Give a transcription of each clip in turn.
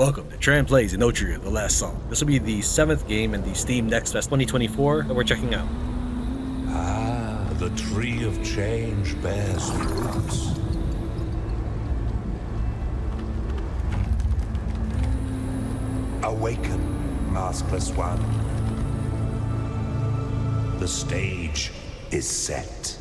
Welcome to Tran Plays Enotria, The Last Song. This will be the 7th game in the Steam Next Fest 2024 that we're checking out. Ah, the tree of change bears fruits. Awaken, maskless one. The stage is set.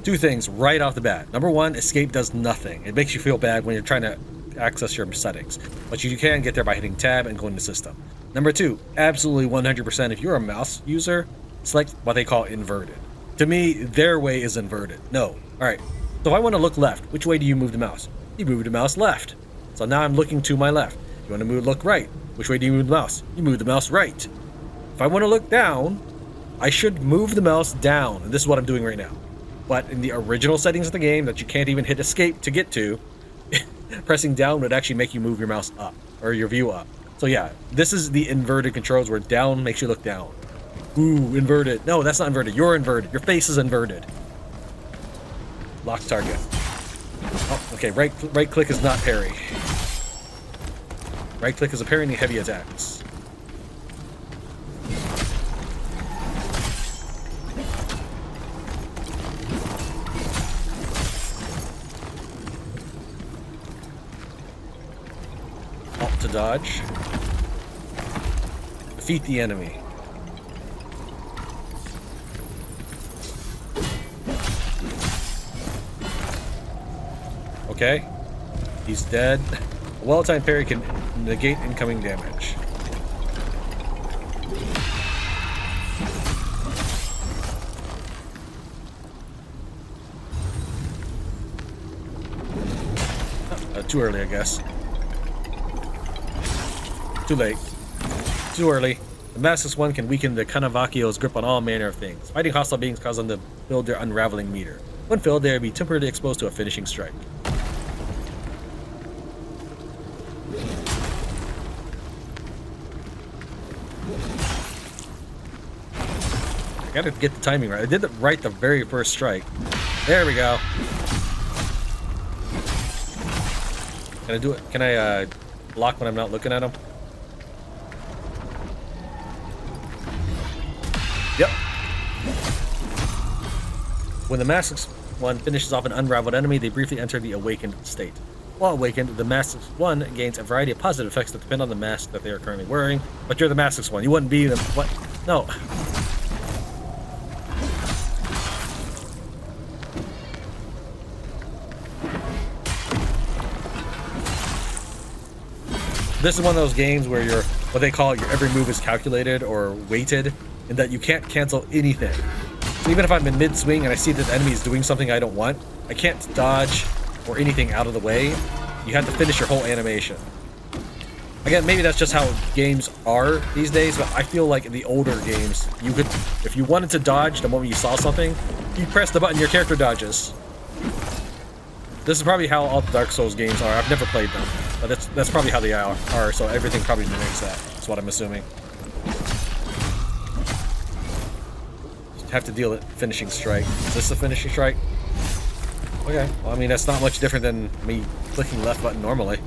Two things right off the bat. Number one, escape does nothing. It makes you feel bad when you're trying to access your settings, but you can get there by hitting tab and going to system. Number two, absolutely 100%, if you're a mouse user, select what they call inverted. To me, their way is inverted. No. Alright, so if I want to look left, which way do you move the mouse? You move the mouse left. So now I'm looking to my left. You want to look right, which way do you move the mouse? You move the mouse right. If I want to look down, I should move the mouse down, and this is what I'm doing right now. But in the original settings of the game that you can't even hit escape to get to, pressing down would actually make you move your mouse up, or your view up. So yeah, this is the inverted controls where down makes you look down. Ooh, inverted. No, that's not inverted. You're inverted. Your face is inverted. Lock target. Oh, okay, right click is not parry. Right click is a parrying heavy attacks. Alt to dodge. Defeat the enemy. Okay, he's dead. A well-timed parry can negate incoming damage. Too early, I guess. Too late. Too early. The maskless one can weaken the Kanavakio's grip on all manner of things. Fighting hostile beings causes them to build their unraveling meter. When filled, they will be temporarily exposed to a finishing strike. I gotta get the timing right. I did it right the very first strike. There we go. Can I do it? Can I block when I'm not looking at him? Yep. When the maskless one finishes off an unraveled enemy, they briefly enter the awakened state. While awakened, the maskless one gains a variety of positive effects that depend on the mask that they are currently wearing. But you're the maskless one. You wouldn't be the what? No. This is one of those games where your what they call your every move is calculated or weighted, and that you can't cancel anything. So even if I'm in mid-swing and I see that the enemy is doing something I don't want, I can't dodge or anything out of the way. You have to finish your whole animation. Again, maybe that's just how games are these days, but I feel like in the older games, you could, if you wanted to dodge the moment you saw something, you press the button, your character dodges. This is probably how all the Dark Souls games are. I've never played them, but that's probably how they are, so everything probably mimics that. That's what I'm assuming. Have to deal with finishing strike. Is this the finishing strike? Okay, well, I mean, that's not much different than me clicking left button normally.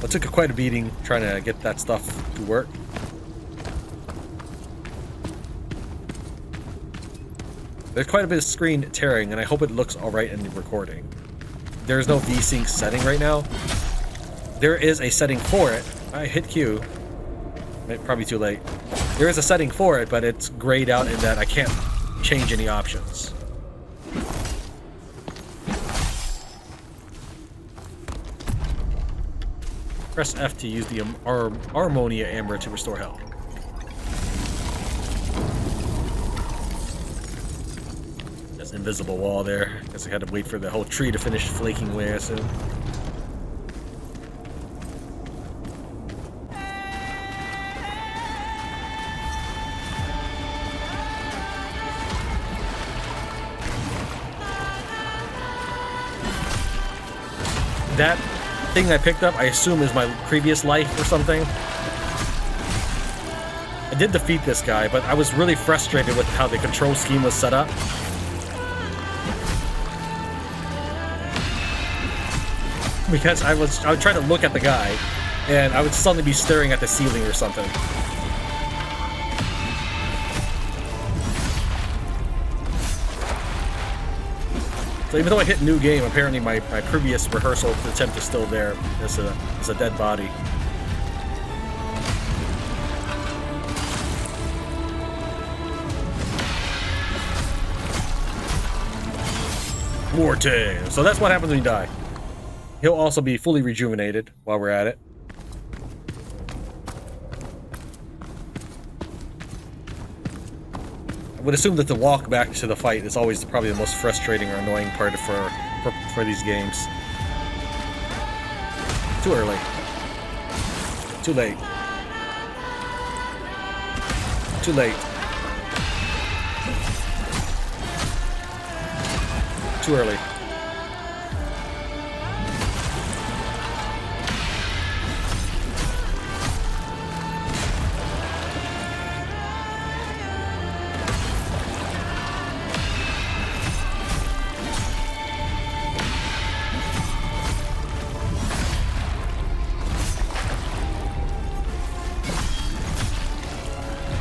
It took quite a beating trying to get that stuff to work. There's quite a bit of screen tearing, and I hope it looks alright in the recording. There's no VSync setting right now. There is a setting for it. I hit Q. Probably too late. There is a setting for it, but it's grayed out in that I can't change any options. Press F to use the Memoria Amber to restore health. There's an invisible wall there. Guess I had to wait for the whole tree to finish flaking away, I assume. That thing I picked up, I assume, is my previous life or something. I did defeat this guy, but I was really frustrated with how the control scheme was set up. because I would try to look at the guy, and I would suddenly be staring at the ceiling or something. So even though I hit new game, apparently my previous rehearsal attempt is still there. It's a dead body. Morte. So that's what happens when you die. He'll also be fully rejuvenated while we're at it. I would assume that the walk back to the fight is always probably the most frustrating or annoying part for these games. Too early. Too late. Too late. Too early.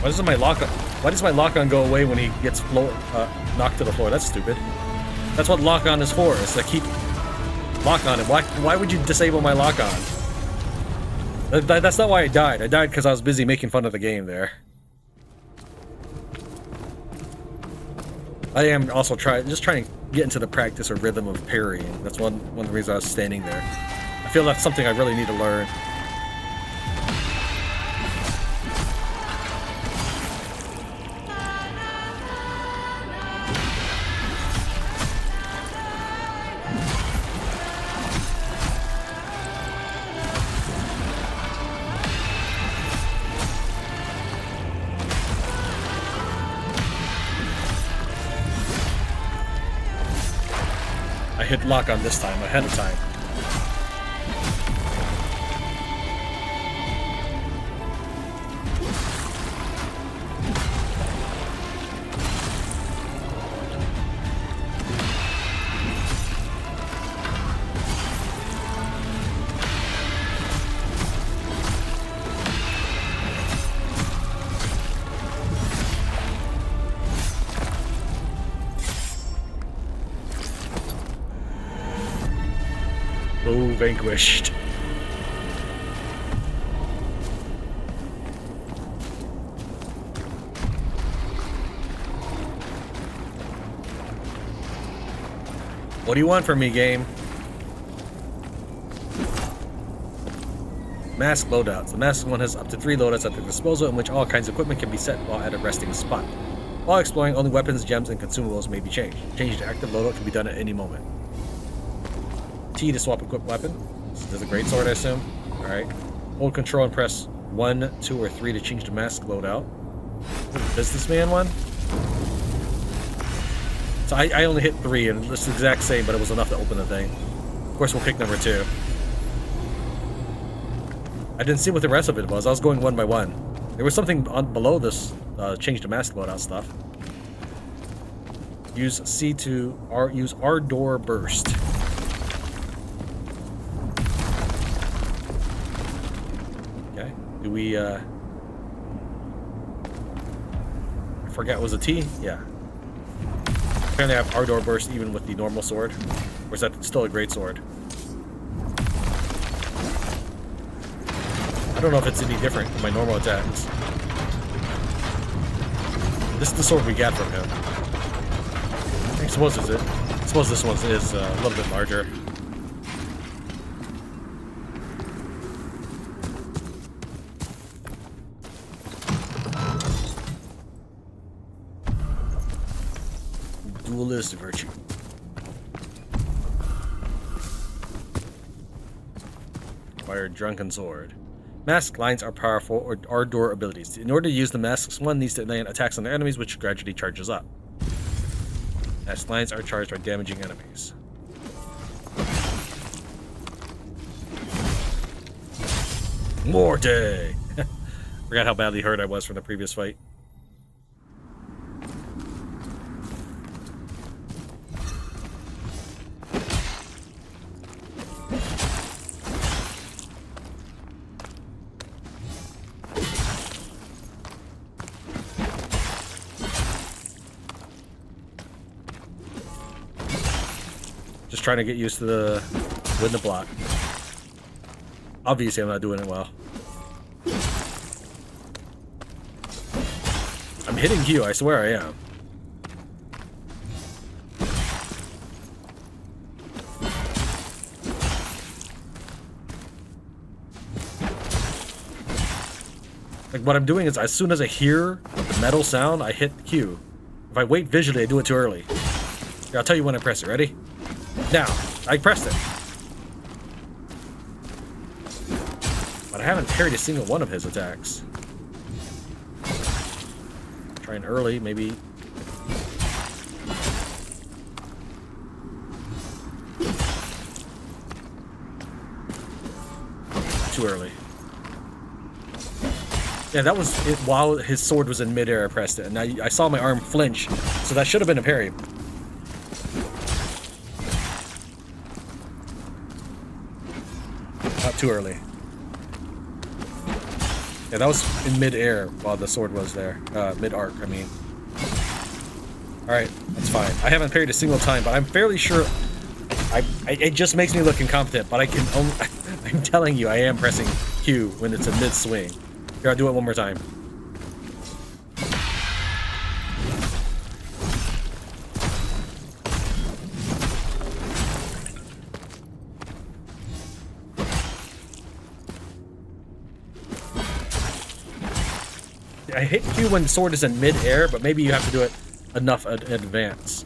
Why does my lock-on go away when he gets knocked to the floor? That's stupid. That's what lock-on is for, is to keep lock-on. And why would you disable my lock-on? That's not why I died. I died because I was busy making fun of the game there. I am also trying to get into the practice or rhythm of parrying. That's one of the reasons I was standing there. I feel that's something I really need to learn. I hit lock on this time, ahead of time. Oh, vanquished. What do you want from me, game? Mask loadouts. The mask one has up to 3 loadouts at their disposal in which all kinds of equipment can be set while at a resting spot. While exploring, only weapons, gems, and consumables may be changed. Changing to active loadout can be done at any moment. T to swap equipped weapon. This is a great sword, I assume. Alright. Hold control and press 1, 2, or 3 to change the mask loadout. Businessman one? So I only hit 3, and it's the exact same, but it was enough to open the thing. Of course, we'll pick number 2. I didn't see what the rest of it was. I was going one by one. There was something below this change the mask loadout stuff. Use C to use Ardore burst. Okay. Do we I forgot it was a T? Yeah. Apparently I have Ardore burst even with the normal sword. Or is that still a great sword? I don't know if it's any different from my normal attacks. This is the sword we got from him. I suppose it's it. I suppose this one is a little bit larger. Duelist virtue. Acquire drunken sword. Mask lines are powerful or Ardore abilities. In order to use the masks, one needs to land attacks on their enemies, which gradually charges up. Mask lines are charged by damaging enemies. Morte! Forgot how badly hurt I was from the previous fight. just trying to get used to the win the block. Obviously, I'm not doing it well. I'm hitting Q, I swear I am. Like, what I'm doing is, as soon as I hear the metal sound, I hit Q. If I wait visually, I do it too early. Here, I'll tell you when I press it. Ready? Now, I pressed it. But I haven't parried a single one of his attacks. Trying early, maybe. Too early. Yeah, that was it while his sword was in midair. I pressed it, and I saw my arm flinch, so that should have been a parry. Not too early. Yeah, that was in midair while the sword was there. Mid-arc, I mean. Alright, that's fine. I haven't parried a single time, but I'm fairly sure... it just makes me look incompetent, but I can only... I'm telling you, I am pressing Q when it's a mid-swing. Here, I'll do it one more time. I hit Q when the sword is in mid-air, but maybe you have to do it enough in advance.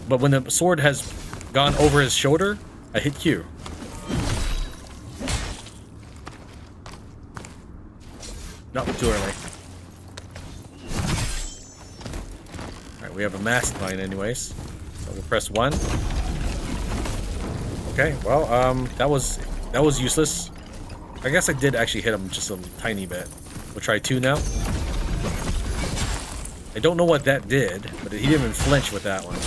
But when the sword has gone over his shoulder, I hit Q. No, too early. Alright, we have a mask line anyways. So we'll press 1. Okay, well, that was useless. I guess I did actually hit him just a tiny bit. We'll try 2 now. I don't know what that did, but he didn't even flinch with that one.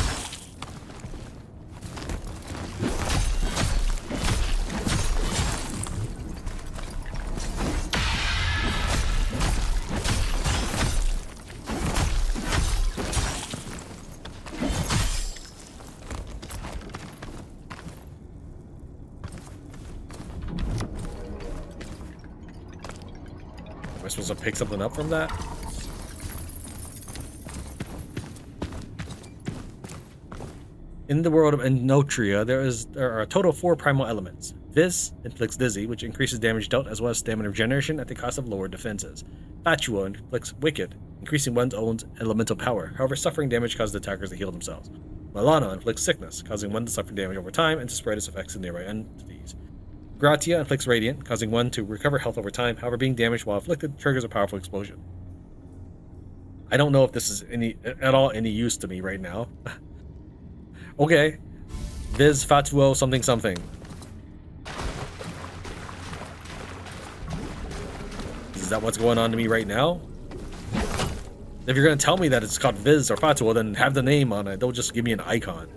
Am I supposed to pick something up from that? In the world of Enotria, there are a total of 4 primal elements. Vis inflicts dizzy, which increases damage dealt as well as stamina regeneration at the cost of lower defenses. Fatuo inflicts wicked, increasing one's own elemental power. However, suffering damage causes attackers to heal themselves. Malana inflicts sickness, causing one to suffer damage over time and to spread its effects to nearby entities. Gratia inflicts radiant, causing one to recover health over time. However, being damaged while afflicted triggers a powerful explosion. I don't know if this is at all any use to me right now. Okay. Viz, Fatuo, something something. Is that what's going on to me right now? If you're going to tell me that it's called Viz or Fatuo, then have the name on it. Don't just give me an icon.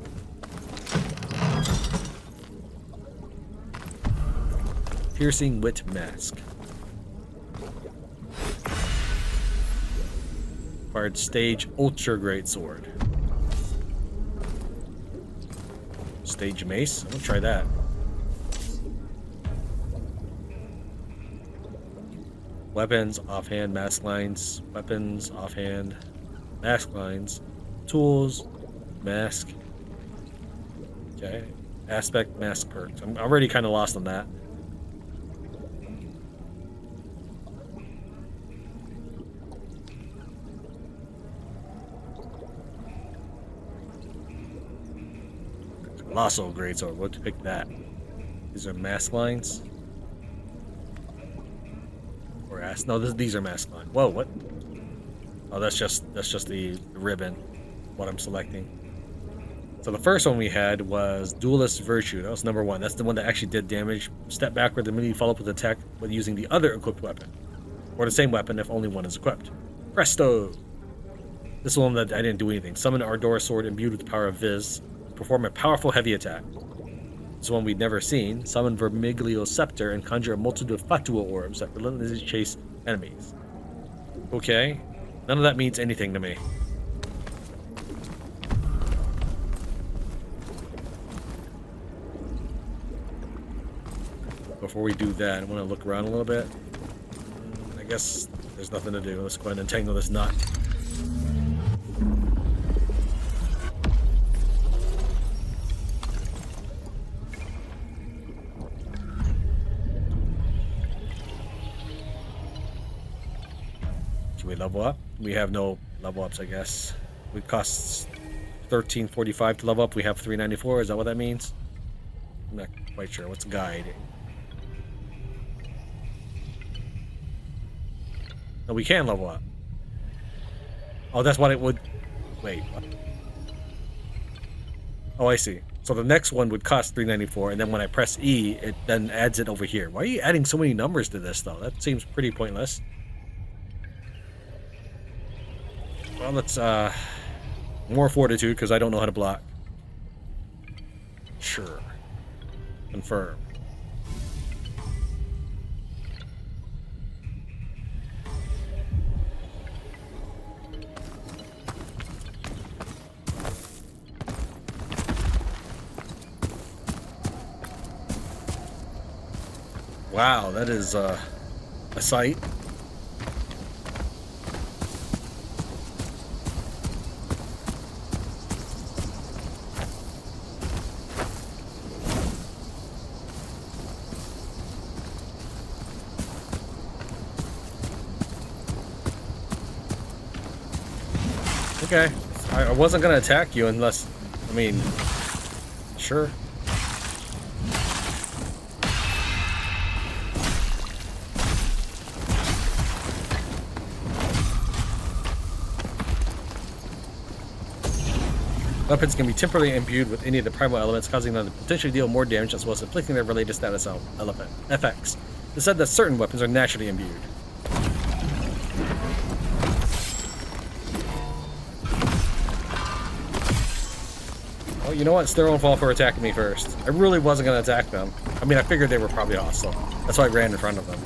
Piercing Wit Mask. Acquired Stage Ultra Great Sword. Stage Mace? I'm gonna try that. Weapons, offhand, mask lines. Weapons, offhand, mask lines. Tools, mask. Okay. Aspect, mask perks. I'm already kind of lost on that. Colossal Greatsword. What to pick that? These are mask lines. Or no, these are mask lines. Whoa, what? Oh, that's just the ribbon. What I'm selecting. So the first one we had was Duelist Virtue. That was number 1. That's the one that actually did damage. Step backward the minute you follow up with attack with using the other equipped weapon, or the same weapon if only one is equipped. Presto. This one that I didn't do anything. Summon Ardore sword imbued with the power of Viz. Perform a powerful heavy attack. This one we'd never seen. Summon Vermiglio Scepter and conjure a multitude of Fatuo orbs that relentlessly chase enemies. Okay. None of that means anything to me. before we do that, I want to look around a little bit. I guess there's nothing to do. Let's go ahead and untangle this knot. Can we level up? We have no level ups, I guess. It costs $13.45 to level up. We have $3.94. Is that what that means? I'm not quite sure. What's guide? No, we can level up. Oh, that's what it would... Wait. What? Oh, I see. So the next one would cost $3.94, and then when I press E, it then adds it over here. Why are you adding so many numbers to this, though? That seems pretty pointless. Well, let's, more fortitude, because I don't know how to block. Sure. Confirm. Wow, that is a sight. Okay, I wasn't gonna attack you unless, I mean, sure. Weapons can be temporarily imbued with any of the primal elements, causing them to potentially deal more damage as well as inflicting their related status element effects. It said that certain weapons are naturally imbued. Oh, you know what? It's their own fault for attacking me first. I really wasn't going to attack them. I mean, I figured they were probably hostile. That's why I ran in front of them.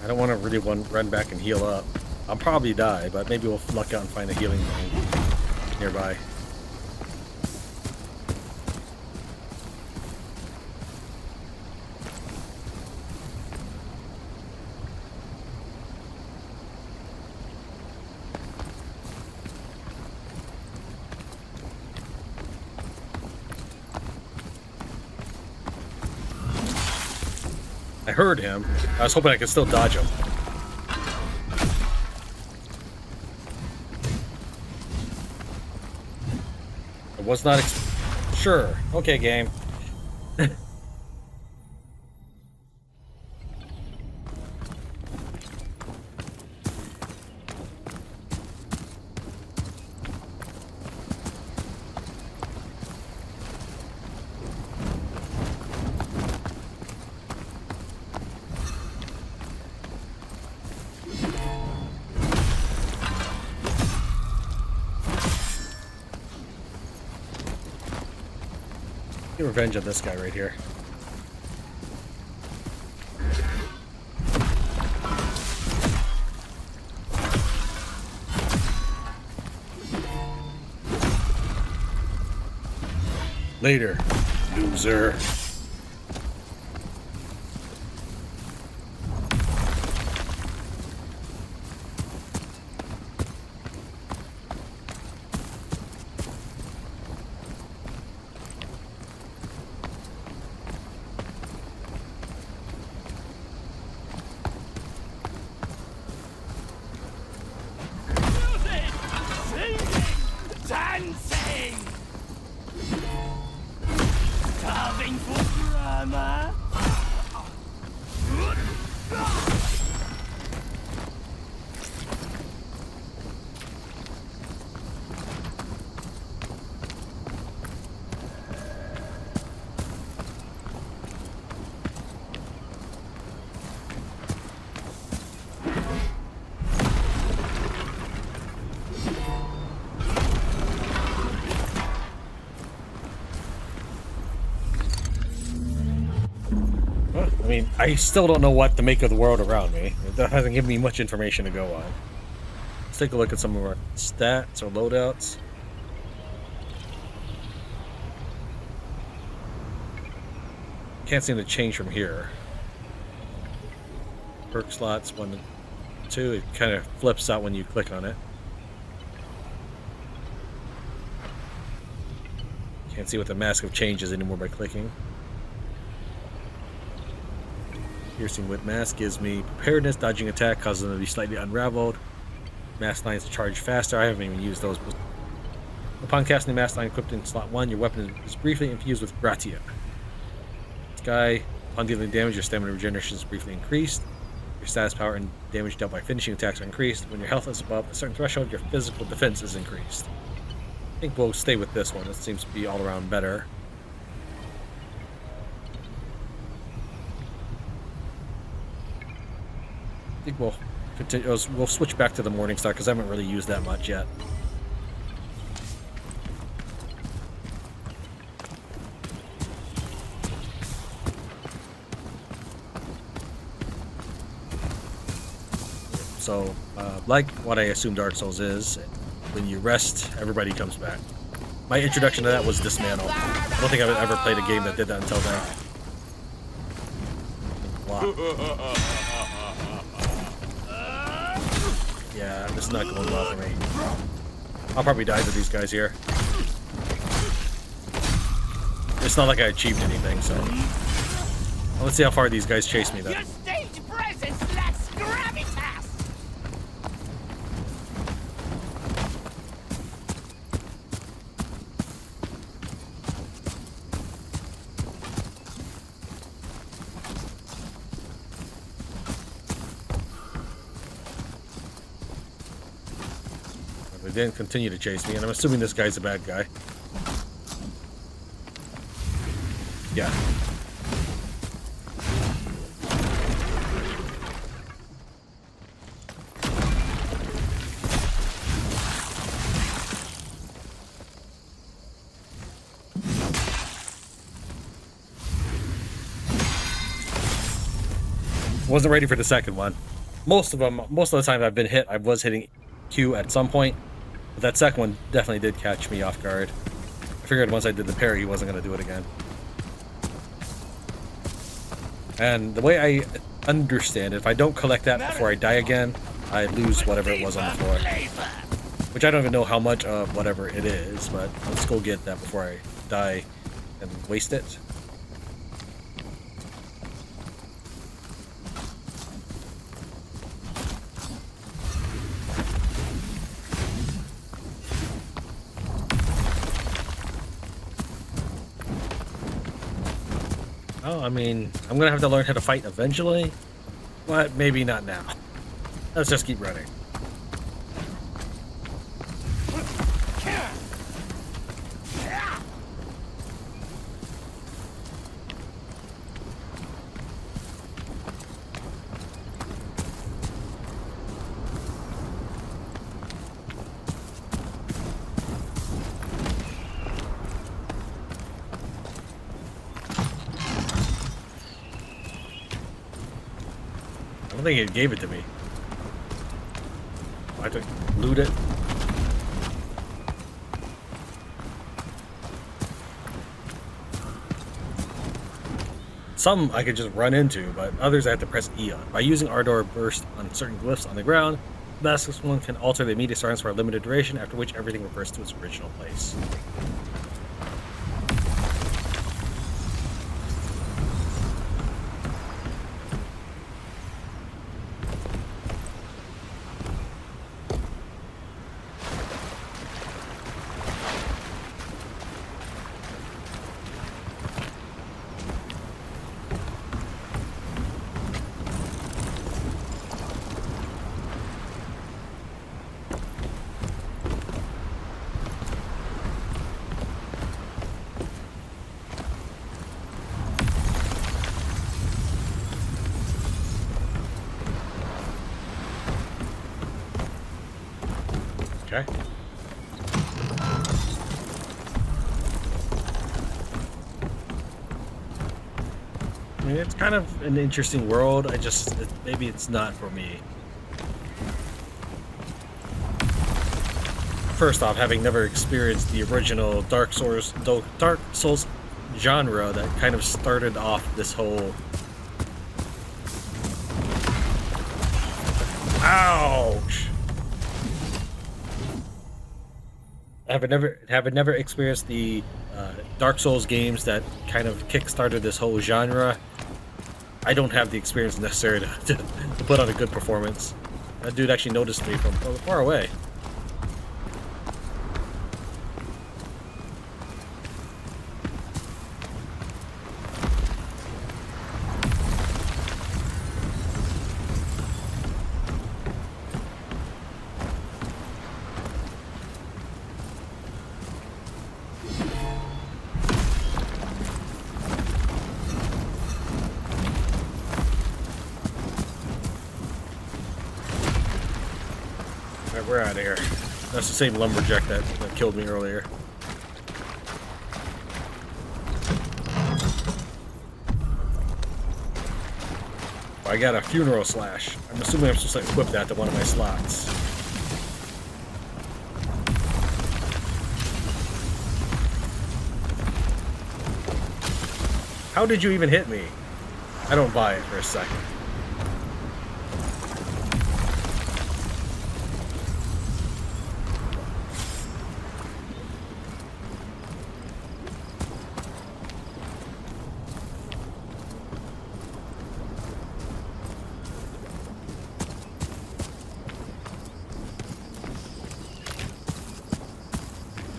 I don't want to really run back and heal up. I'll probably die, but maybe we'll luck out and find a healing zone nearby. I heard him. I was hoping I could still dodge him. I was not sure. Okay, game. Get revenge on this guy right here. Later, loser. Dancing! Carving for mean, I still don't know what to make of the world around me. It hasn't given me much information to go on. Let's take a look at some of our stats or loadouts. Can't seem to change from here. Perk slots 1 to 2. It kind of flips out when you click on it. Can't see what the mask of change is anymore by clicking. Piercing with mask gives me preparedness. Dodging attack causes them to be slightly unraveled. Mask lines charge faster. I haven't even used those. Upon casting the mask line equipped in slot 1, your weapon is briefly infused with gratia. Sky. Upon dealing damage, your stamina regeneration is briefly increased. Your status power and damage dealt by finishing attacks are increased. When your health is above a certain threshold, your physical defense is increased. I think we'll stay with this one. It seems to be all around better. I think we'll continue. We'll switch back to the Morning Star because I haven't really used that much yet. So, like what I assume Dark Souls is, when you rest, everybody comes back. My introduction to that was Dismantle. I don't think I've ever played a game that did that until now. Wow. Yeah, this is not going well for me. I'll probably die to these guys here. It's not like I achieved anything, so... Well, let's see how far these guys chase me then. Your stage presence lacks gravitas! They didn't continue to chase me, and I'm assuming this guy's a bad guy. Yeah. Wasn't ready for the second one. Most of the time I've been hit, I was hitting Q at some point. But that second one definitely did catch me off guard. I figured once I did the parry, he wasn't going to do it again. And the way I understand it, if I don't collect that before I die again, I lose whatever it was on the floor. Which I don't even know how much of whatever it is, but let's go get that before I die and waste it. Oh, I mean, I'm gonna have to learn how to fight eventually, but maybe not now. Let's just keep running. I don't think it gave it to me. I have to loot it. Some I could just run into, but others I have to press E on. By using Ardore burst on certain glyphs on the ground, the last one can alter the immediate surroundings for a limited duration, after which everything reverts to its original place. Okay. I mean, it's kind of an interesting world. Maybe it's not for me. First off, having never experienced the original Dark Souls genre that kind of started off this whole... Ouch! Having never experienced the Dark Souls games that kind of kick-started this whole genre, I don't have the experience necessary to put on a good performance. That dude actually noticed me from far away. Alright, we're out of here. That's the same lumberjack that killed me earlier. I got a funeral slash. I'm assuming I'm supposed to equip that to one of my slots. How did you even hit me? I don't buy it for a second.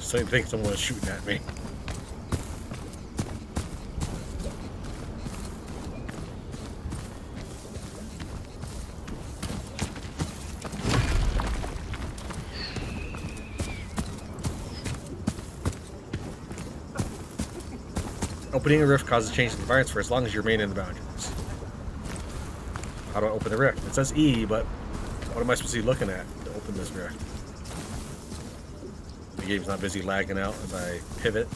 I didn't think someone was shooting at me. Opening a rift causes change in the environment for as long as you remain in the boundaries. How do I open the rift? It says E, but what am I supposed to be looking at to open this rift? The game's not busy lagging out as I pivot.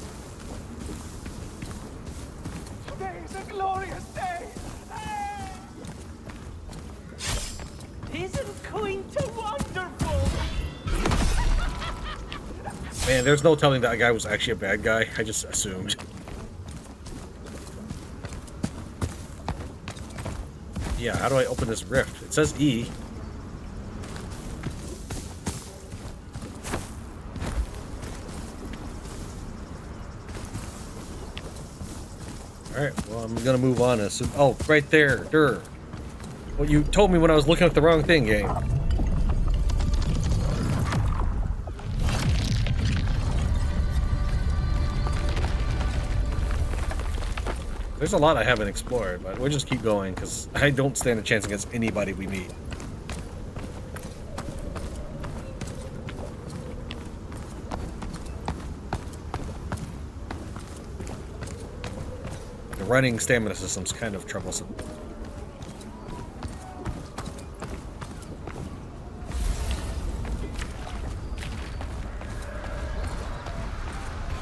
Today is a glorious day! Isn't Quints wonderful? Man, there's no telling that guy was actually a bad guy. I just assumed. Yeah, how do I open this rift? It says E. Alright, well, I'm gonna move on. Oh, right there. Durr. Well, you told me when I was looking at the wrong thing, game. There's a lot I haven't explored, but we'll just keep going, because I don't stand a chance against anybody we meet. The running stamina system's kind of troublesome.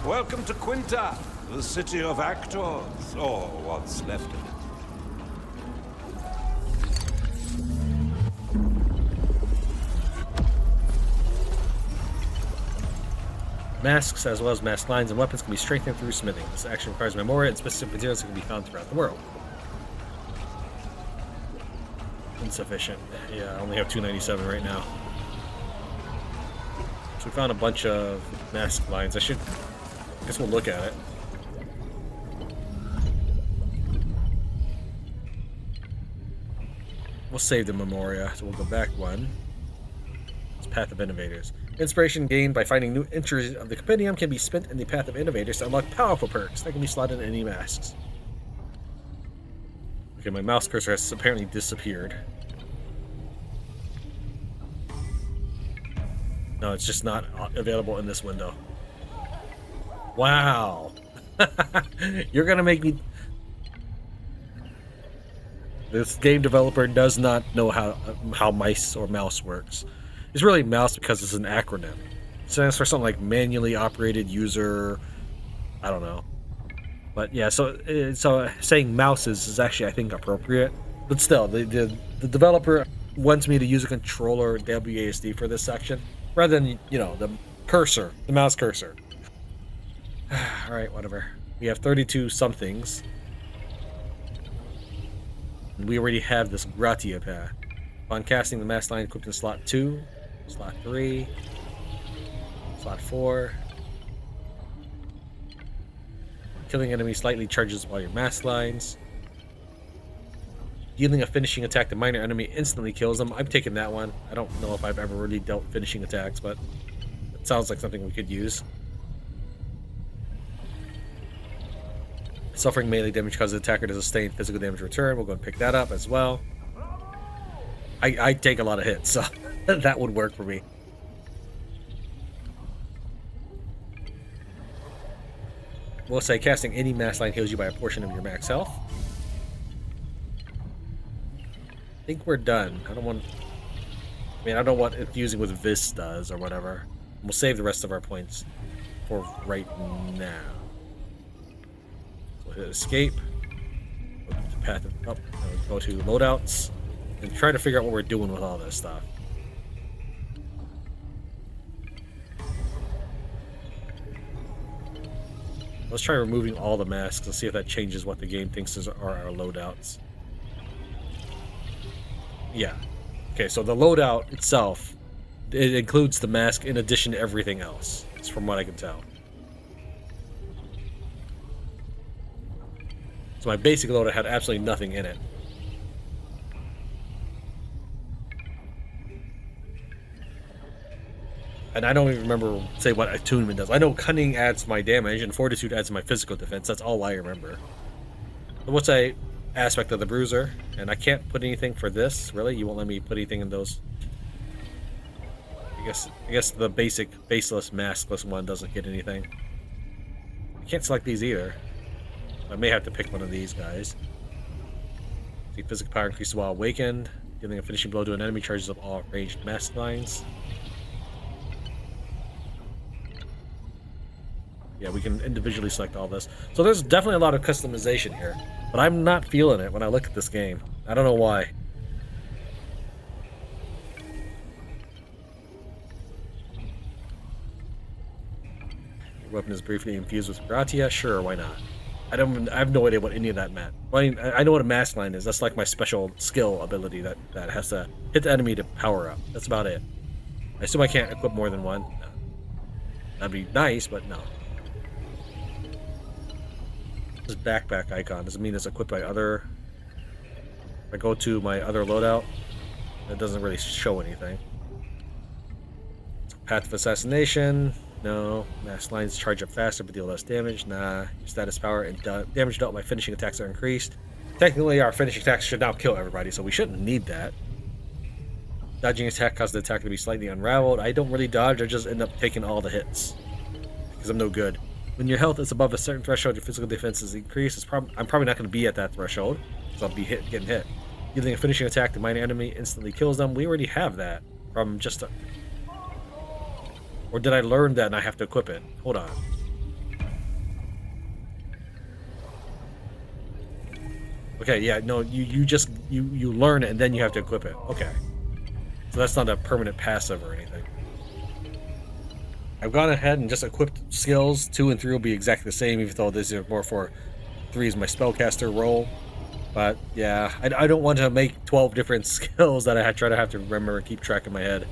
Welcome to Quinta, the city of actors, or what's left of it. Masks, as well as mask lines and weapons, can be strengthened through smithing. This action requires Memoria and specific materials that can be found throughout the world. Insufficient. Yeah, I only have 297 right now. So we found a bunch of mask lines. I guess we'll look at it. We'll save the Memoria, so we'll go back one. It's Path of Innovators. Inspiration gained by finding new entries of the compendium can be spent in the Path of Innovators to unlock powerful perks that can be slotted in any masks. Okay, my mouse cursor has apparently disappeared. No, it's just not available in this window. Wow. You're gonna make me... This game developer does not know how mice or mouse works. It's really mouse because it's an acronym. It stands for something like manually operated user... I don't know. But yeah, so saying mouses is actually, I think, appropriate. But still, the developer wants me to use a controller WASD for this section rather than, you know, the cursor, the mouse cursor. All right, whatever. We have 32 somethings. And we already have this Gratia path. Upon casting, the mask line equipped in slot 2, slot 3, slot 4. Killing enemy slightly charges while your mask lines. Dealing a finishing attack to minor enemy instantly kills them. I've taken that one. I don't know if I've ever really dealt finishing attacks, but it sounds like something we could use. Suffering melee damage causes the attacker to sustain physical damage return. We'll go and pick that up as well. I take a lot of hits, so that would work for me. We'll say casting any mass line heals you by a portion of your max health. I think we're done. I don't know what infusing with Vis does or whatever. We'll save the rest of our points for right now. So hit escape. Go to path up. Go to loadouts and try to figure out what we're doing with all this stuff. Let's try removing all the masks and see if that changes what the game thinks are our loadouts. Yeah. Okay, so the loadout itself, it includes the mask in addition to everything else. It's from what I can tell. So my basic loadout had absolutely nothing in it. And I don't even remember, say, what attunement does. I know cunning adds my damage and fortitude adds my physical defense. That's all I remember. So what's a aspect of the bruiser? And I can't put anything for this, really? You won't let me put anything in those? I guess the basic faceless maskless one doesn't get anything. I can't select these either. I may have to pick one of these guys. See, physical power increases while awakened. Dealing a finishing blow to an enemy charges up all ranged mask lines. Yeah, we can individually select all this. So there's definitely a lot of customization here. But I'm not feeling it when I look at this game. I don't know why. Your weapon is briefly infused with Gratia? Sure, why not? I have no idea what any of that meant. Well, I know what a mask line is. That's like my special skill ability that has to hit the enemy to power up. That's about it. I assume I can't equip more than one. No. That'd be nice, but no. This backpack icon doesn't mean it's equipped by other. If I go to my other loadout, it doesn't really show anything. Path of assassination. No. Mass lines charge up faster but deal less damage. Nah. Your status power and damage dealt by finishing attacks are increased. Technically, our finishing attacks should now kill everybody, so we shouldn't need that. Dodging attack causes the attacker to be slightly unraveled. I don't really dodge, I just end up taking all the hits. Because I'm no good. When your health is above a certain threshold, your physical defense is increased. I'm probably not going to be at that threshold, so I'll be getting hit. Dealing a finishing attack to minor enemy instantly kills them. We already have that from just a... Or did I learn that and I have to equip it? Hold on. Okay, yeah, no, you learn it and then you have to equip it. Okay. So that's not a permanent passive or anything. I've gone ahead and just equipped skills. 2 and 3 will be exactly the same, even though this is more for 3 is my spellcaster role. But yeah, I don't want to make 12 different skills that I try to have to remember and keep track in my head.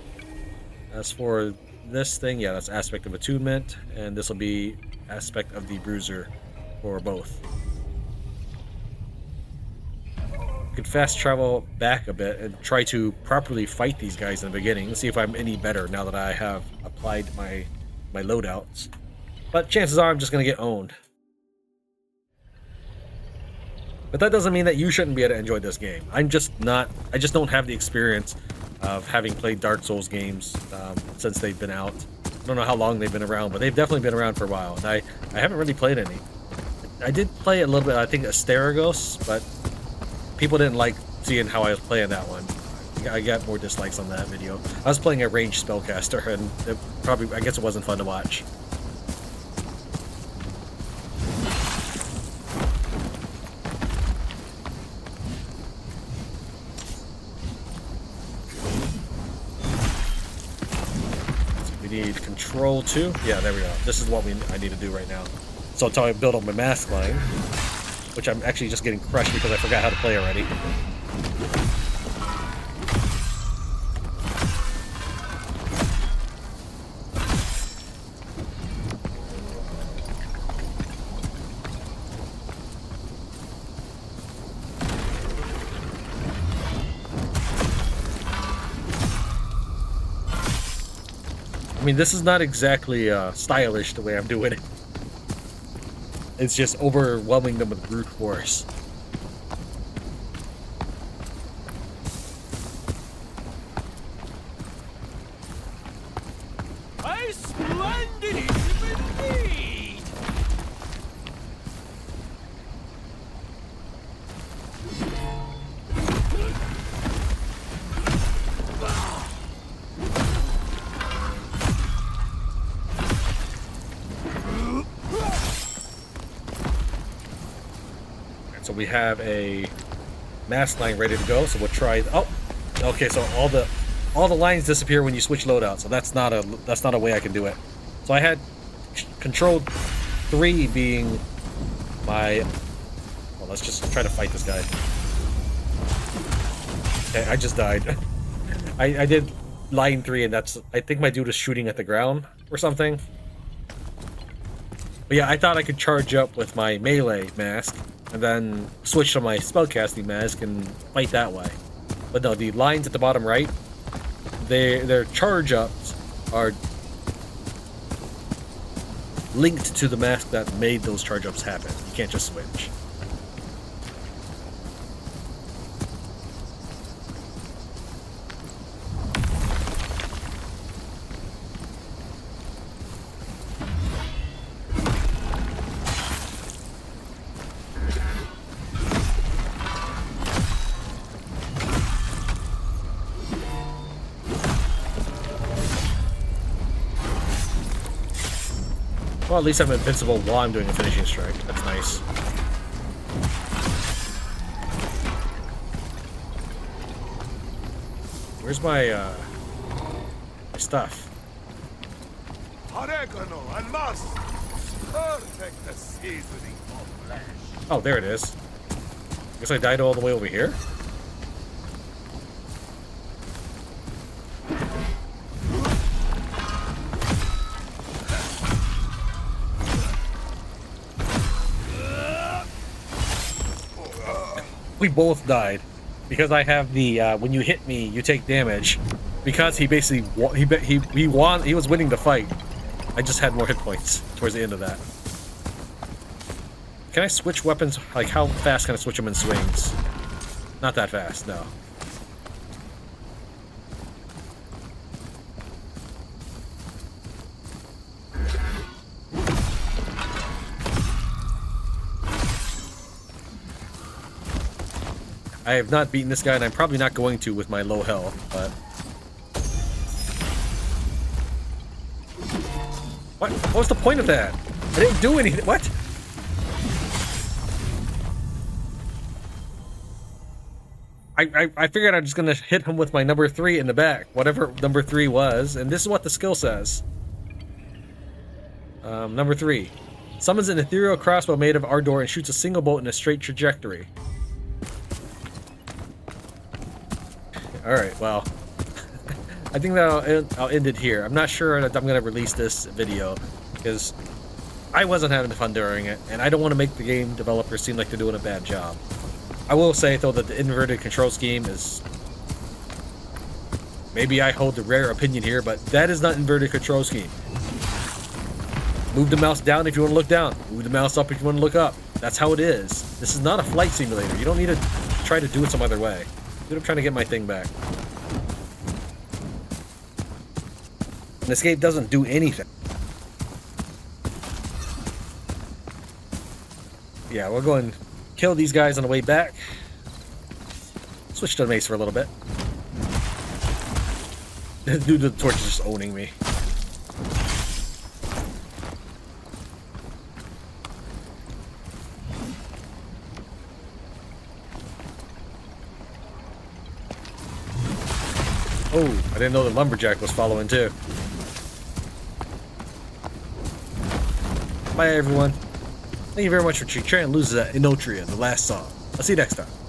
As for this thing, yeah, that's aspect of attunement, and this will be aspect of the bruiser for both. I could fast travel back a bit and try to properly fight these guys in the beginning and see if I'm any better now that I have applied my loadouts. But chances are I'm just going to get owned. But that doesn't mean that you shouldn't be able to enjoy this game. I just don't have the experience of having played Dark Souls games since they've been out. I don't know how long they've been around, but they've definitely been around for a while. And I haven't really played any. I did play a little bit, I think, Asterigos, but people didn't like seeing how I was playing that one. I got more dislikes on that video. I was playing a ranged spellcaster, and I guess it wasn't fun to watch. need control 2. Yeah, there we go. This is what I need to do right now. So until I build up my mask line, which I'm actually just getting crushed because I forgot how to play already. I mean, this is not exactly stylish the way I'm doing it. It's just overwhelming them with brute force. A splendid indeed! So we have a mask line ready to go. So we'll try. Oh, okay. So all the lines disappear when you switch loadout. So that's not a way I can do it. So I had control 3 being my. Well, let's just try to fight this guy. Okay, I just died. I did line 3, and I think my dude is shooting at the ground or something. But yeah, I thought I could charge up with my melee mask and then switch to my spellcasting mask and fight that way. But no, the lines at the bottom right, their charge ups are linked to the mask that made those charge ups happen. You can't just switch. Well, at least I'm invincible while I'm doing a finishing strike. That's nice. Where's my stuff? Oregano and mustard. Perfect seasoning for flesh. Oh, there it is. Guess I died all the way over here? We both died because I have the when you hit me you take damage, because he basically he won. He was winning the fight. I just had more hit points towards the end of that. Can I switch weapons? Like, how fast can I switch them in swings? Not that fast, no. I have not beaten this guy, and I'm probably not going to with my low health, but... What was the point of that? I didn't do anything. What? I figured I'm just gonna hit him with my number 3 in the back, whatever number 3 was, and this is what the skill says. Number 3. Summons an ethereal crossbow made of Ardore and shoots a single bolt in a straight trajectory. Alright, well, I think that I'll end it here. I'm not sure that I'm going to release this video, because I wasn't having fun during it, and I don't want to make the game developers seem like they're doing a bad job. I will say, though, that the inverted control scheme is... Maybe I hold the rare opinion here, but that is not inverted control scheme. Move the mouse down if you want to look down. Move the mouse up if you want to look up. That's how it is. This is not a flight simulator. You don't need to try to do it some other way. Dude, I'm trying to get my thing back. And escape doesn't do anything. Yeah, we'll go and kill these guys on the way back. Switch to the mace for a little bit. Dude, the torch is just owning me. Oh, I didn't know the lumberjack was following too. Bye, everyone. Thank you very much for Tran loses at Enotria, the last song. I'll see you next time.